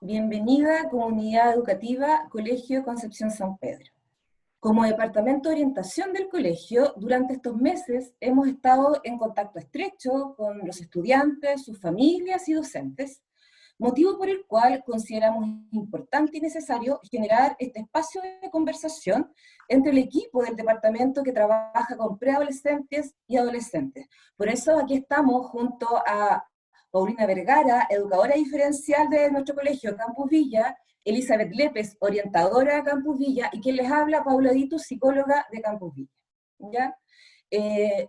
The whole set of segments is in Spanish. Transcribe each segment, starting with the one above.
Bienvenida comunidad educativa Colegio Concepción San Pedro. Como Departamento de Orientación del colegio, durante estos meses hemos estado en contacto estrecho con los estudiantes, sus familias y docentes, motivo por el cual consideramos importante y necesario generar este espacio de conversación entre el equipo del departamento que trabaja con preadolescentes y adolescentes. Por eso aquí estamos junto a Paulina Vergara, educadora diferencial de nuestro colegio Campus Villa, Elizabeth Lépez, orientadora de Campus Villa, y quien les habla, Paula Ditu, psicóloga de Campus Villa. ¿Ya? Eh,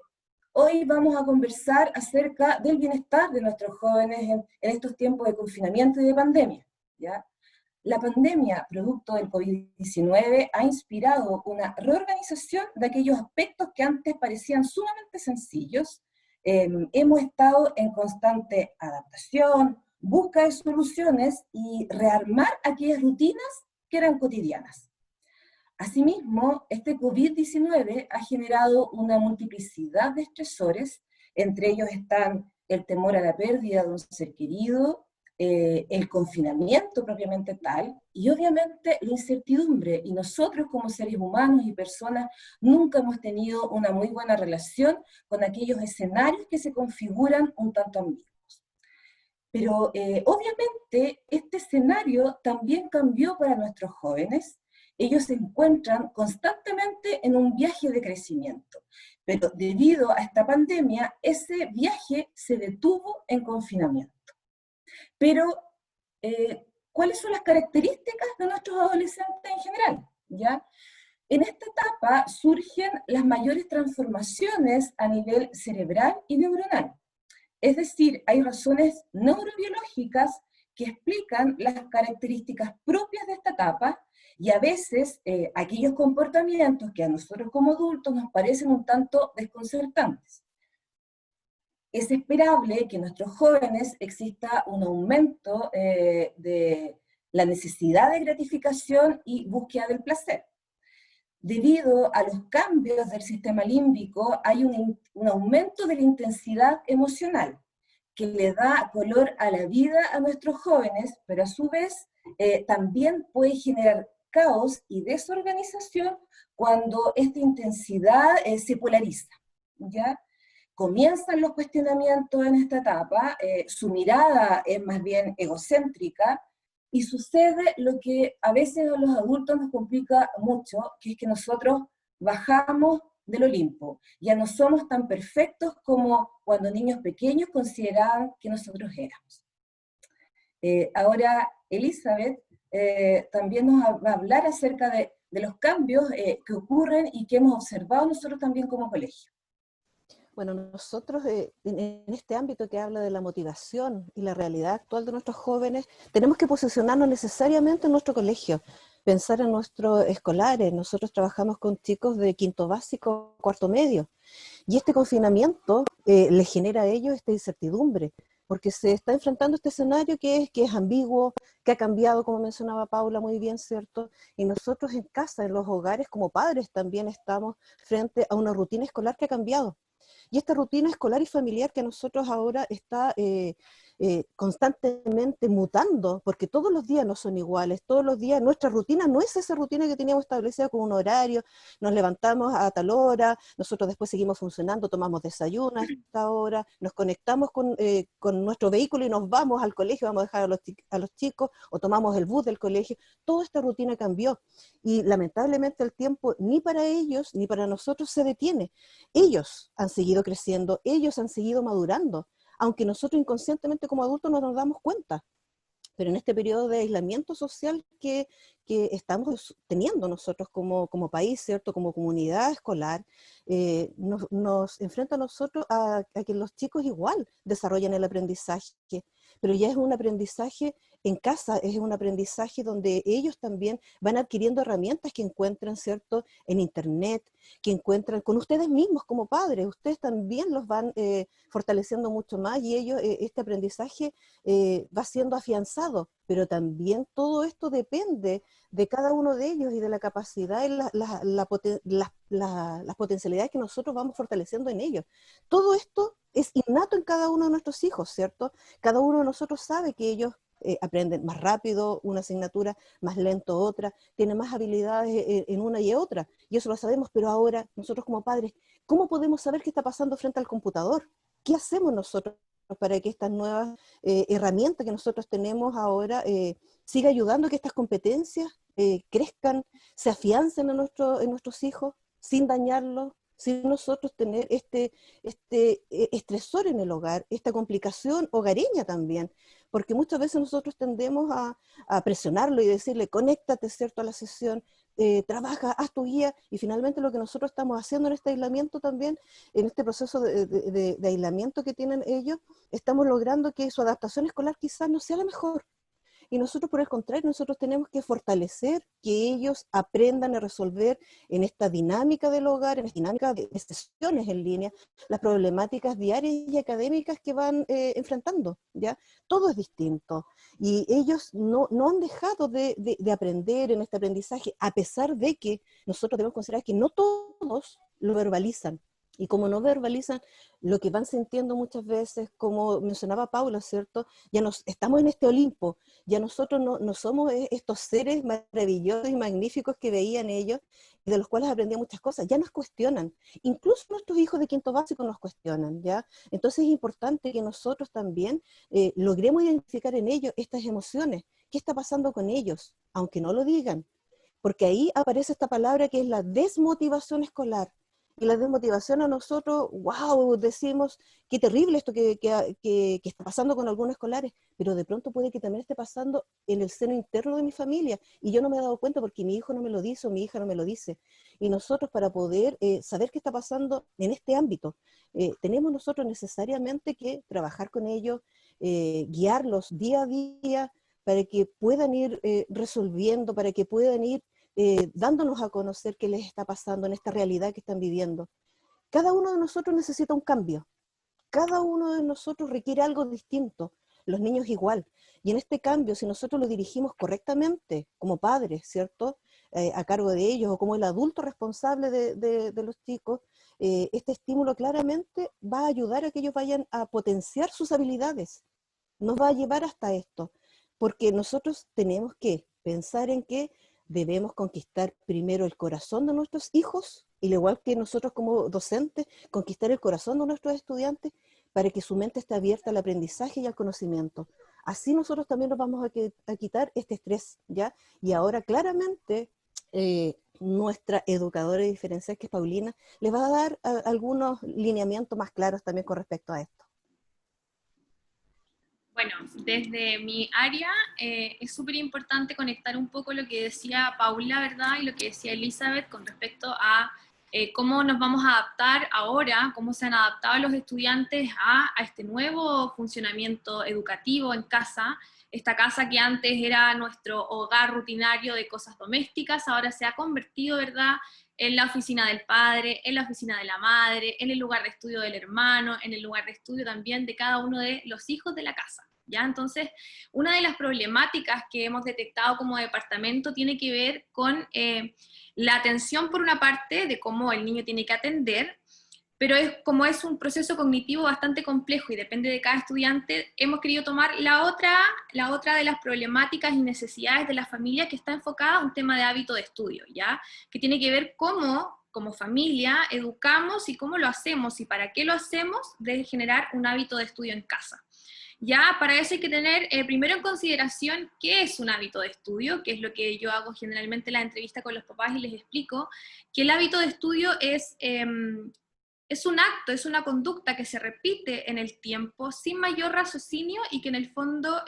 Hoy vamos a conversar acerca del bienestar de nuestros jóvenes en estos tiempos de confinamiento y de pandemia. ¿Ya? La pandemia, producto del COVID-19, ha inspirado una reorganización de aquellos aspectos que antes parecían sumamente sencillos. Hemos estado en constante adaptación, busca de soluciones y rearmar aquellas rutinas que eran cotidianas. Asimismo, este COVID-19 ha generado una multiplicidad de estresores, entre ellos están el temor a la pérdida de un ser querido, el confinamiento propiamente tal, y obviamente la incertidumbre. Y nosotros como seres humanos y personas nunca hemos tenido una muy buena relación con aquellos escenarios que se configuran un tanto ambiguos. Pero obviamente este escenario también cambió para nuestros jóvenes. Ellos se encuentran constantemente en un viaje de crecimiento, pero debido a esta pandemia, ese viaje se detuvo en confinamiento. Pero, ¿cuáles son las características de nuestros adolescentes en general? ¿Ya? En esta etapa surgen las mayores transformaciones a nivel cerebral y neuronal. Es decir, hay razones neurobiológicas que explican las características propias de esta etapa y a veces aquellos comportamientos que a nosotros como adultos nos parecen un tanto desconcertantes. Es esperable que en nuestros jóvenes exista un aumento de la necesidad de gratificación y búsqueda del placer. Debido a los cambios del sistema límbico, hay un aumento de la intensidad emocional que le da color a la vida a nuestros jóvenes, pero a su vez también puede generar caos y desorganización cuando esta intensidad se polariza, ¿ya? Comienzan los cuestionamientos en esta etapa, su mirada es más bien egocéntrica, y sucede lo que a veces a los adultos nos complica mucho, que es que nosotros bajamos del Olimpo. Ya no somos tan perfectos como cuando niños pequeños consideraban que nosotros éramos. Ahora, Elizabeth también nos va a hablar acerca de los cambios que ocurren y que hemos observado nosotros también como colegio. Bueno, nosotros en este ámbito que habla de la motivación y la realidad actual de nuestros jóvenes, tenemos que posicionarnos necesariamente en nuestro colegio, pensar en nuestros escolares. Nosotros trabajamos con chicos de quinto básico, cuarto medio, y este confinamiento les genera a ellos esta incertidumbre, porque se está enfrentando este escenario que es ambiguo, que ha cambiado, como mencionaba Paula muy bien, ¿cierto? Y nosotros en casa, en los hogares, como padres, también estamos frente a una rutina escolar que ha cambiado. Y esta rutina escolar y familiar que a nosotros ahora está constantemente mutando, porque todos los días no son iguales, todos los días nuestra rutina no es esa rutina que teníamos establecida con un horario, nos levantamos a tal hora, nosotros después seguimos funcionando, tomamos desayuno a esta hora, nos conectamos con nuestro vehículo y nos vamos al colegio, vamos a dejar a los chicos, o tomamos el bus del colegio. Toda esta rutina cambió, y lamentablemente el tiempo ni para ellos ni para nosotros se detiene. Ellos han seguido creciendo, ellos han seguido madurando, aunque nosotros inconscientemente como adultos no nos damos cuenta. Pero en este periodo de aislamiento social que estamos teniendo nosotros como país, ¿cierto? Como comunidad escolar, nos enfrenta a nosotros a que los chicos igual desarrollen el aprendizaje, pero ya es un aprendizaje en casa, es un aprendizaje donde ellos también van adquiriendo herramientas que encuentran, ¿cierto?, en internet, que encuentran con ustedes mismos como padres. Ustedes también los van fortaleciendo mucho más, y ellos, este aprendizaje va siendo afianzado, pero también todo esto depende de cada uno de ellos y de la capacidad y las potencialidades que nosotros vamos fortaleciendo en ellos. Todo esto es innato en cada uno de nuestros hijos, ¿cierto? Cada uno de nosotros sabe que ellos aprenden más rápido una asignatura, más lento otra, tienen más habilidades en una y otra, y eso lo sabemos, pero ahora nosotros como padres, ¿cómo podemos saber qué está pasando frente al computador? ¿Qué hacemos nosotros para que estas nuevas herramientas que nosotros tenemos ahora siga ayudando a que estas competencias crezcan, se afiancen en nuestros hijos, sin dañarlos, sin nosotros tener este estresor en el hogar, esta complicación hogareña también? Porque muchas veces nosotros tendemos a presionarlo y decirle, conéctate, ¿cierto?, a la sesión, trabaja, haz tu guía, y finalmente lo que nosotros estamos haciendo en este aislamiento también, en este proceso de aislamiento que tienen ellos, estamos logrando que su adaptación escolar quizás no sea la mejor. Y nosotros, por el contrario, nosotros tenemos que fortalecer que ellos aprendan a resolver en esta dinámica del hogar, en esta dinámica de sesiones en línea, las problemáticas diarias y académicas que van enfrentando, ¿ya? Todo es distinto. Y ellos no han dejado de aprender en este aprendizaje, a pesar de que nosotros debemos considerar que no todos lo verbalizan. Y como no verbalizan lo que van sintiendo muchas veces, como mencionaba Paula, ¿cierto? Ya estamos en este Olimpo, ya nosotros no somos estos seres maravillosos y magníficos que veían ellos y de los cuales aprendían muchas cosas, ya nos cuestionan, incluso nuestros hijos de quinto básico nos cuestionan, ¿ya? Entonces es importante que nosotros también logremos identificar en ellos estas emociones, qué está pasando con ellos, aunque no lo digan, porque ahí aparece esta palabra que es la desmotivación escolar. Y la desmotivación a nosotros, wow, decimos, qué terrible esto que está pasando con algunos escolares, pero de pronto puede que también esté pasando en el seno interno de mi familia, y yo no me he dado cuenta porque mi hijo no me lo dice o mi hija no me lo dice. Y nosotros, para poder saber qué está pasando en este ámbito, tenemos nosotros necesariamente que trabajar con ellos, guiarlos día a día, para que puedan ir resolviendo, para que puedan ir dándonos a conocer qué les está pasando en esta realidad que están viviendo. Cada uno de nosotros necesita un cambio, cada uno de nosotros requiere algo distinto, los niños igual. Y en este cambio, si nosotros lo dirigimos correctamente, como padres, ¿cierto?, a cargo de ellos, o como el adulto responsable de los chicos, este estímulo claramente va a ayudar a que ellos vayan a potenciar sus habilidades, nos va a llevar hasta esto, porque nosotros tenemos que pensar en que debemos conquistar primero el corazón de nuestros hijos, y al igual que nosotros como docentes, conquistar el corazón de nuestros estudiantes para que su mente esté abierta al aprendizaje y al conocimiento. Así nosotros también nos vamos a quitar este estrés, ¿ya? Y ahora claramente nuestra educadora diferencial, que es Paulina, les va a dar algunos lineamientos más claros también con respecto a esto. Bueno, desde mi área es súper importante conectar un poco lo que decía Paula, ¿verdad? Y lo que decía Elizabeth con respecto a cómo nos vamos a adaptar ahora, cómo se han adaptado los estudiantes a este nuevo funcionamiento educativo en casa. Esta casa que antes era nuestro hogar rutinario de cosas domésticas, ahora se ha convertido, ¿verdad?, en la oficina del padre, en la oficina de la madre, en el lugar de estudio del hermano, en el lugar de estudio también de cada uno de los hijos de la casa. ¿Ya? Entonces, una de las problemáticas que hemos detectado como departamento tiene que ver con la atención, por una parte, de cómo el niño tiene que atender, pero como es un proceso cognitivo bastante complejo y depende de cada estudiante, hemos querido tomar la otra de las problemáticas y necesidades de la familia, que está enfocada a un tema de hábito de estudio, ¿ya? Que tiene que ver cómo, como familia, educamos y cómo lo hacemos y para qué lo hacemos, de generar un hábito de estudio en casa. Ya, para eso hay que tener primero en consideración qué es un hábito de estudio, que es lo que yo hago generalmente en la entrevista con los papás y les explico, que el hábito de estudio es un acto, es una conducta que se repite en el tiempo sin mayor raciocinio y que en el fondo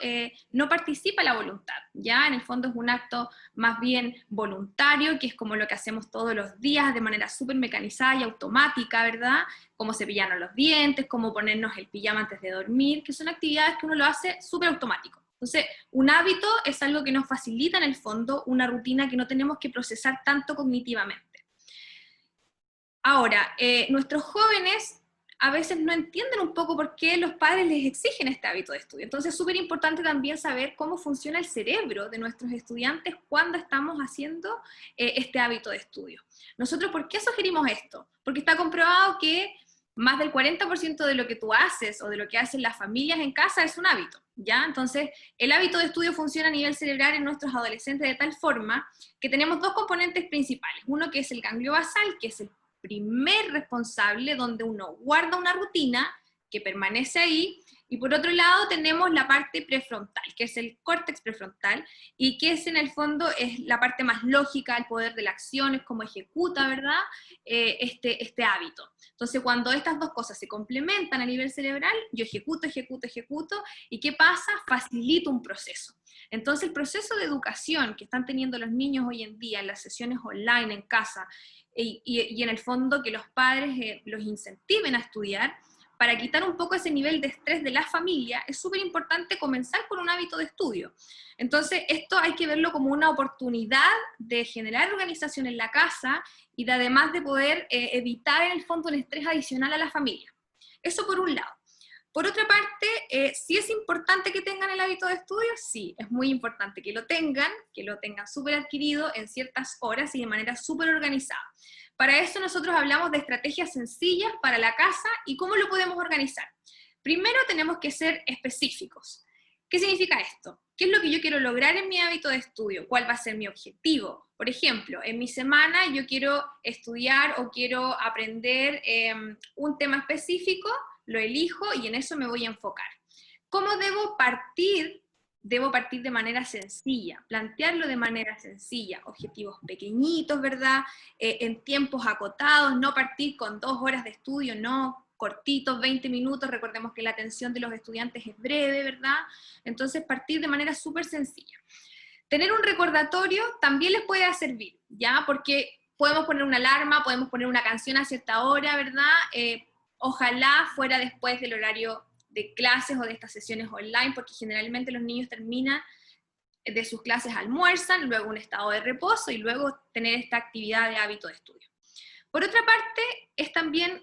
no participa la voluntad, ¿ya? En el fondo es un acto más bien voluntario, que es como lo que hacemos todos los días de manera súper mecanizada y automática, ¿verdad? Como cepillarnos los dientes, como ponernos el pijama antes de dormir, que son actividades que uno lo hace súper automático. Entonces, un hábito es algo que nos facilita en el fondo una rutina que no tenemos que procesar tanto cognitivamente. Ahora, nuestros jóvenes a veces no entienden un poco por qué los padres les exigen este hábito de estudio. Entonces es súper importante también saber cómo funciona el cerebro de nuestros estudiantes cuando estamos haciendo este hábito de estudio. Nosotros, ¿por qué sugerimos esto? Porque está comprobado que más del 40% de lo que tú haces o de lo que hacen las familias en casa es un hábito, ¿ya? Entonces, el hábito de estudio funciona a nivel cerebral en nuestros adolescentes de tal forma que tenemos dos componentes principales. Uno que es el ganglio basal, que es el primer responsable, donde uno guarda una rutina que permanece ahí, y por otro lado tenemos la parte prefrontal, que es el córtex prefrontal, y que es en el fondo es la parte más lógica, el poder de la acción, es como ejecuta, ¿verdad? Este hábito. Entonces, cuando estas dos cosas se complementan a nivel cerebral, yo ejecuto, ¿y qué pasa? Facilito un proceso. Entonces, el proceso de educación que están teniendo los niños hoy en día en las sesiones online, en casa, y en el fondo que los padres los incentiven a estudiar, para quitar un poco ese nivel de estrés de la familia, es súper importante comenzar con un hábito de estudio. Entonces, esto hay que verlo como una oportunidad de generar organización en la casa y de además de poder evitar en el fondo un estrés adicional a la familia. Eso por un lado. Por otra parte, ¿sí es importante que tengan el hábito de estudio? Sí, es muy importante que lo tengan súper adquirido en ciertas horas y de manera súper organizada. Para eso nosotros hablamos de estrategias sencillas para la casa y cómo lo podemos organizar. Primero tenemos que ser específicos. ¿Qué significa esto? ¿Qué es lo que yo quiero lograr en mi hábito de estudio? ¿Cuál va a ser mi objetivo? Por ejemplo, en mi semana yo quiero estudiar o quiero aprender un tema específico, lo elijo y en eso me voy a enfocar. ¿Cómo debo partir? Debo partir de manera sencilla, plantearlo de manera sencilla, objetivos pequeñitos, ¿verdad? En tiempos acotados, no partir con 2 horas de estudio, no, cortitos, 20 minutos, recordemos que la atención de los estudiantes es breve, ¿verdad? Entonces partir de manera súper sencilla. Tener un recordatorio también les puede servir, ¿ya? Porque podemos poner una alarma, podemos poner una canción a cierta hora, ¿verdad? Ojalá fuera después del horario de clases o de estas sesiones online, porque generalmente los niños terminan de sus clases, almuerzan, luego un estado de reposo y luego tener esta actividad de hábito de estudio. Por otra parte, es también,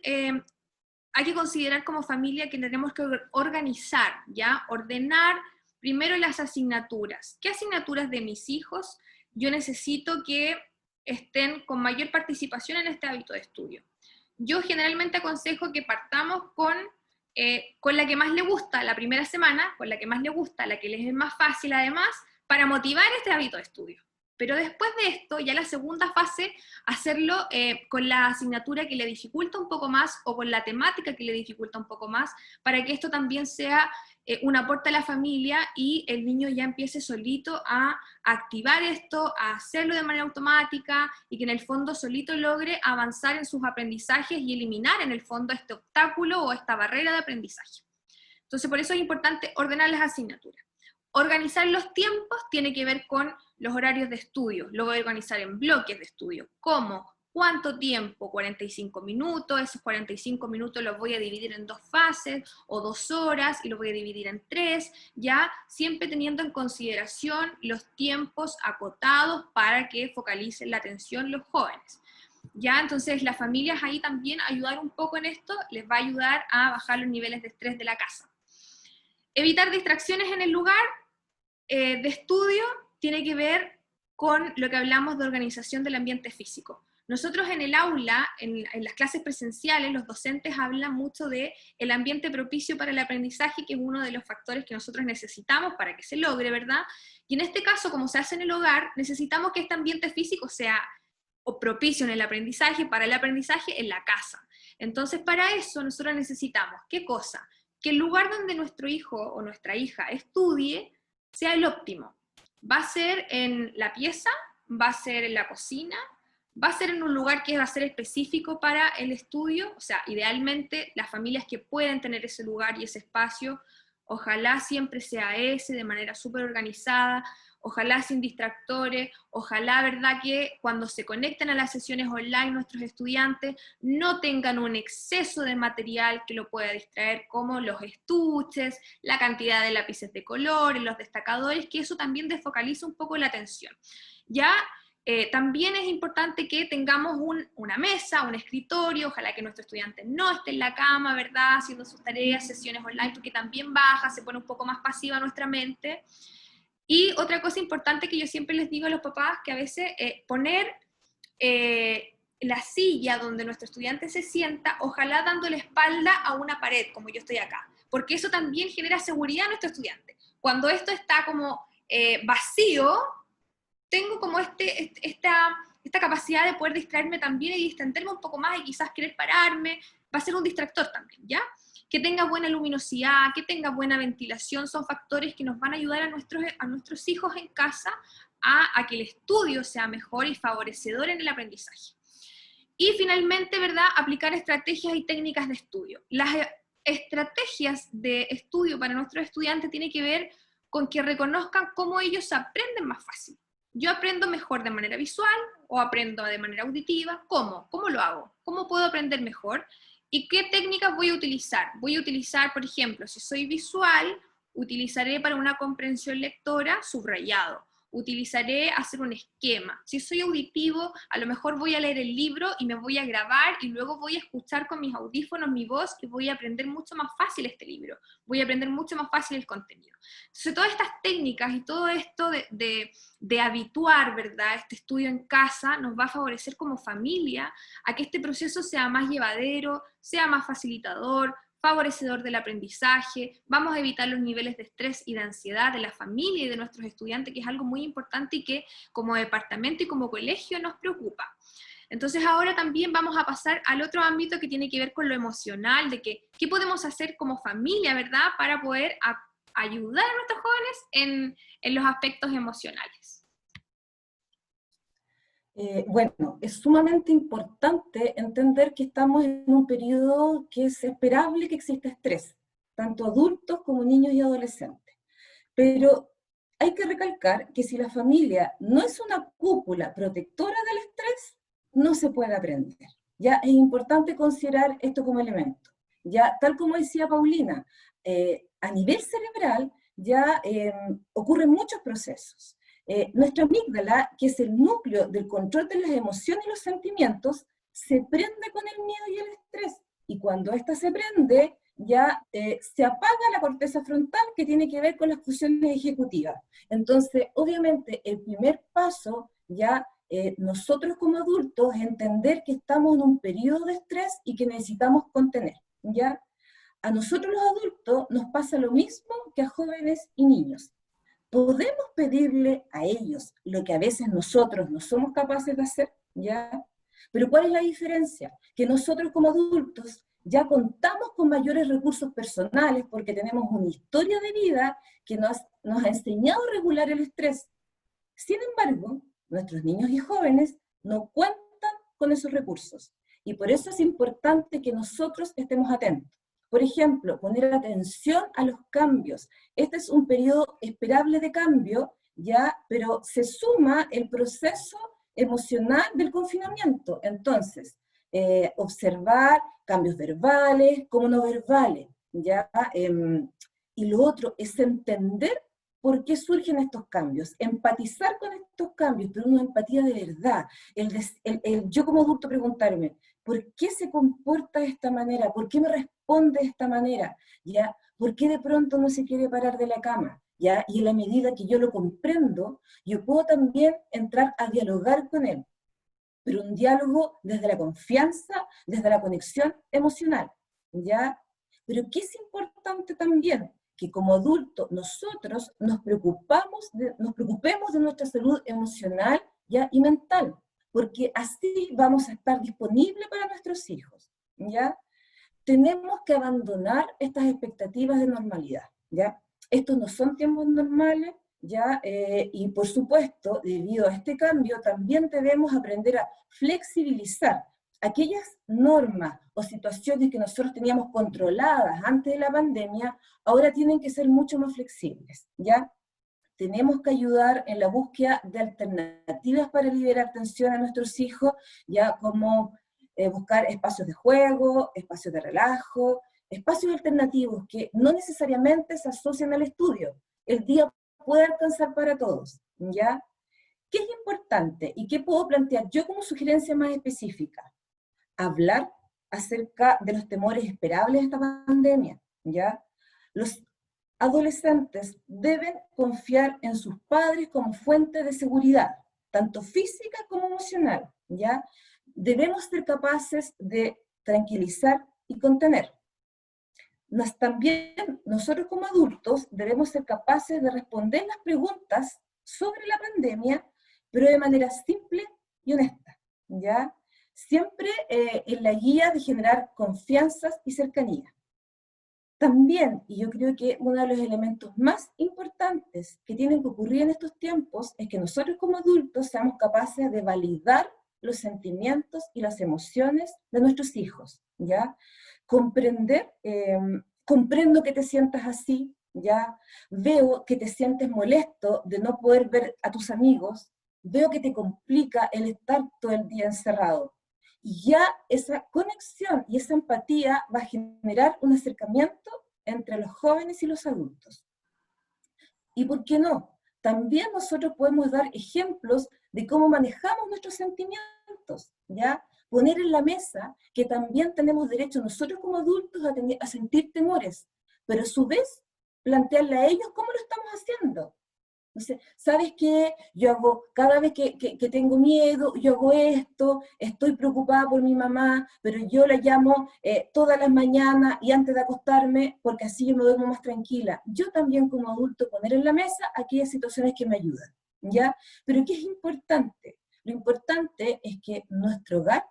hay que considerar como familia que tenemos que organizar, ¿ya? Ordenar primero las asignaturas. ¿Qué asignaturas de mis hijos yo necesito que estén con mayor participación en este hábito de estudio? Yo generalmente aconsejo que partamos con la que más le gusta la primera semana, con la que más le gusta, la que les es más fácil además, para motivar este hábito de estudio. Pero después de esto, ya la segunda fase, hacerlo con la asignatura que le dificulta un poco más o con la temática que le dificulta un poco más, para que esto también sea un aporte a la familia y el niño ya empiece solito a activar esto, a hacerlo de manera automática y que en el fondo solito logre avanzar en sus aprendizajes y eliminar en el fondo este obstáculo o esta barrera de aprendizaje. Entonces, por eso es importante ordenar las asignaturas. Organizar los tiempos tiene que ver con los horarios de estudio. Lo voy a organizar en bloques de estudio. ¿Cómo? ¿Cuánto tiempo? 45 minutos. Esos 45 minutos los voy a dividir en 2 fases o 2 horas y los voy a dividir en 3, ya siempre teniendo en consideración los tiempos acotados para que focalicen la atención los jóvenes. Ya, entonces las familias ahí también ayudar un poco en esto les va a ayudar a bajar los niveles de estrés de la casa. Evitar distracciones en el lugar de estudio tiene que ver con lo que hablamos de organización del ambiente físico. Nosotros en el aula, en las clases presenciales, los docentes hablan mucho de el ambiente propicio para el aprendizaje, que es uno de los factores que nosotros necesitamos para que se logre, ¿verdad? Y en este caso, como se hace en el hogar, necesitamos que este ambiente físico sea propicio en el aprendizaje, para el aprendizaje en la casa. Entonces, para eso nosotros necesitamos, ¿qué cosa? Que el lugar donde nuestro hijo o nuestra hija estudie sea el óptimo. Va a ser en la pieza, va a ser en la cocina, va a ser en un lugar que va a ser específico para el estudio, o sea, idealmente las familias que pueden tener ese lugar y ese espacio, ojalá siempre sea ese, de manera súper organizada, ojalá sin distractores, ojalá, ¿verdad?, que cuando se conecten a las sesiones online nuestros estudiantes no tengan un exceso de material que lo pueda distraer, como los estuches, la cantidad de lápices de colores, los destacadores, que eso también desfocaliza un poco la atención. Ya también es importante que tengamos una mesa, un escritorio, ojalá que nuestro estudiante no esté en la cama, ¿verdad?, haciendo sus tareas, sesiones online, porque también baja, se pone un poco más pasiva nuestra mente. Y otra cosa importante que yo siempre les digo a los papás, que a veces poner la silla donde nuestro estudiante se sienta, ojalá dando la espalda a una pared, como yo estoy acá, porque eso también genera seguridad a nuestro estudiante. Cuando esto está como vacío, tengo como esta capacidad de poder distraerme también y distenderme un poco más y quizás querer pararme, va a ser un distractor también, ¿ya? Que tenga buena luminosidad, que tenga buena ventilación, son factores que nos van a ayudar a nuestros hijos en casa a que el estudio sea mejor y favorecedor en el aprendizaje. Y finalmente, ¿verdad?, aplicar estrategias y técnicas de estudio. Las estrategias de estudio para nuestros estudiantes tienen que ver con que reconozcan cómo ellos aprenden más fácil. Yo aprendo mejor de manera visual o aprendo de manera auditiva. ¿Cómo? ¿Cómo lo hago? ¿Cómo puedo aprender mejor? ¿Y qué técnicas voy a utilizar? Voy a utilizar, por ejemplo, si soy visual, utilizaré para una comprensión lectora subrayado. Utilizaré hacer un esquema. Si soy auditivo, a lo mejor voy a leer el libro y me voy a grabar y luego voy a escuchar con mis audífonos mi voz y voy a aprender mucho más fácil este libro. Voy a aprender mucho más fácil el contenido. Entonces, todas estas técnicas y todo esto de habituar, ¿verdad?, este estudio en casa nos va a favorecer como familia a que este proceso sea más llevadero, sea más facilitador, favorecedor del aprendizaje, vamos a evitar los niveles de estrés y de ansiedad de la familia y de nuestros estudiantes, que es algo muy importante y que como departamento y como colegio nos preocupa. Entonces ahora también vamos a pasar al otro ámbito que tiene que ver con lo emocional, de que qué podemos hacer como familia, ¿verdad?, para poder ayudar a nuestros jóvenes en los aspectos emocionales. Bueno, es sumamente importante entender que estamos en un periodo que es esperable que exista estrés, tanto adultos como niños y adolescentes. Pero hay que recalcar que si la familia no es una cúpula protectora del estrés, no se puede aprender. Ya es importante considerar esto como elemento. Ya, tal como decía Paulina, a nivel cerebral ya ocurren muchos procesos. Nuestra amígdala, que es el núcleo del control de las emociones y los sentimientos, se prende con el miedo y el estrés. Y cuando ésta se prende, ya se apaga la corteza frontal, que tiene que ver con las funciones ejecutivas. Entonces, obviamente, el primer paso ya nosotros como adultos entender que estamos en un periodo de estrés y que necesitamos contener, ¿ya? A nosotros los adultos nos pasa lo mismo que a jóvenes y niños. Podemos pedirle a ellos lo que a veces nosotros no somos capaces de hacer, ¿ya? Pero ¿cuál es la diferencia? Que nosotros como adultos ya contamos con mayores recursos personales porque tenemos una historia de vida que nos ha enseñado a regular el estrés. Sin embargo, nuestros niños y jóvenes no cuentan con esos recursos. Y por eso es importante que nosotros estemos atentos. Por ejemplo, poner atención a los cambios. Este es un periodo esperable de cambio, ¿ya? Pero se suma el proceso emocional del confinamiento. Entonces, observar cambios verbales como no verbales, ¿ya? Y lo otro es entender por qué surgen estos cambios, empatizar con estos cambios, pero una empatía de verdad. Yo como adulto preguntarme, ¿por qué se comporta de esta manera? ¿Por qué me responde de esta manera? ¿Ya? ¿Por qué de pronto no se quiere parar de la cama? ¿Ya? Y en la medida que yo lo comprendo, yo puedo también entrar a dialogar con él, pero un diálogo desde la confianza, desde la conexión emocional, ¿ya? Pero ¿qué es importante también? Que como adultos nosotros nos preocupemos de nuestra salud emocional, ¿ya? Y mental, porque así vamos a estar disponibles para nuestros hijos, ¿ya? Tenemos que abandonar estas expectativas de normalidad, ¿ya? Estos no son tiempos normales, ¿ya? Y por supuesto, debido a este cambio, también debemos aprender a flexibilizar aquellas normas o situaciones que nosotros teníamos controladas antes de la pandemia, ahora tienen que ser mucho más flexibles, ¿ya? Tenemos que ayudar en la búsqueda de alternativas para liberar tensión a nuestros hijos, ya como buscar espacios de juego, espacios de relajo, espacios alternativos que no necesariamente se asocian al estudio. El día puede alcanzar para todos, ¿ya? ¿Qué es importante y qué puedo plantear yo como sugerencia más específica? Hablar acerca de los temores esperables de esta pandemia, ¿ya? Los adolescentes deben confiar en sus padres como fuente de seguridad, tanto física como emocional, ¿ya? debemos ser capaces de tranquilizar y contener. También nosotros como adultos debemos ser capaces de responder las preguntas sobre la pandemia, pero de manera simple y honesta, ¿ya? Siempre en la guía de generar confianzas y cercanía. También, y yo creo que uno de los elementos más importantes que tienen que ocurrir en estos tiempos es que nosotros como adultos seamos capaces de validar los sentimientos y las emociones de nuestros hijos, ¿ya? Comprender, comprendo que te sientas así, ¿ya? Veo que te sientes molesto de no poder ver a tus amigos, veo que te complica el estar todo el día encerrado. Y ya esa conexión y esa empatía va a generar un acercamiento entre los jóvenes y los adultos. ¿Y por qué no? También nosotros podemos dar ejemplos de cómo manejamos nuestros sentimientos, ¿ya? Poner en la mesa que también tenemos derecho nosotros como adultos a sentir temores, pero a su vez plantearle a ellos cómo lo estamos haciendo. Entonces, ¿sabes qué? Yo hago, cada vez que tengo miedo, yo hago esto, estoy preocupada por mi mamá, pero yo la llamo todas las mañanas y antes de acostarme, porque así yo me duermo más tranquila. Yo también como adulto poner en la mesa aquellas situaciones que me ayudan, ¿ya? Pero ¿qué es importante? Lo importante es que nuestro hogar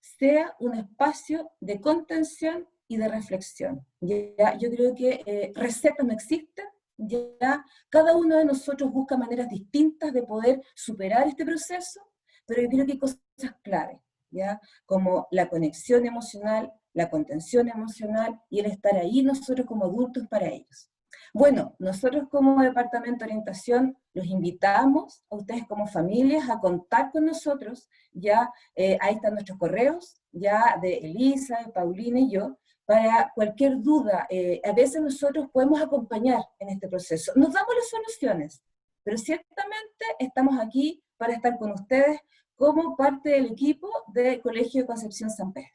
sea un espacio de contención y de reflexión. ¿Ya? Yo creo que recetas no existen, ya cada uno de nosotros busca maneras distintas de poder superar este proceso, pero yo creo que hay cosas clave, ¿ya? Como la conexión emocional, la contención emocional y el estar ahí nosotros como adultos para ellos. Bueno, nosotros como Departamento de Orientación los invitamos a ustedes como familias a contar con nosotros, ya ahí están nuestros correos, ya de Elisa, de Paulina y yo, para cualquier duda. A veces nosotros podemos acompañar en este proceso. Nos damos las soluciones, pero ciertamente estamos aquí para estar con ustedes como parte del equipo del Colegio de Concepción San Pedro.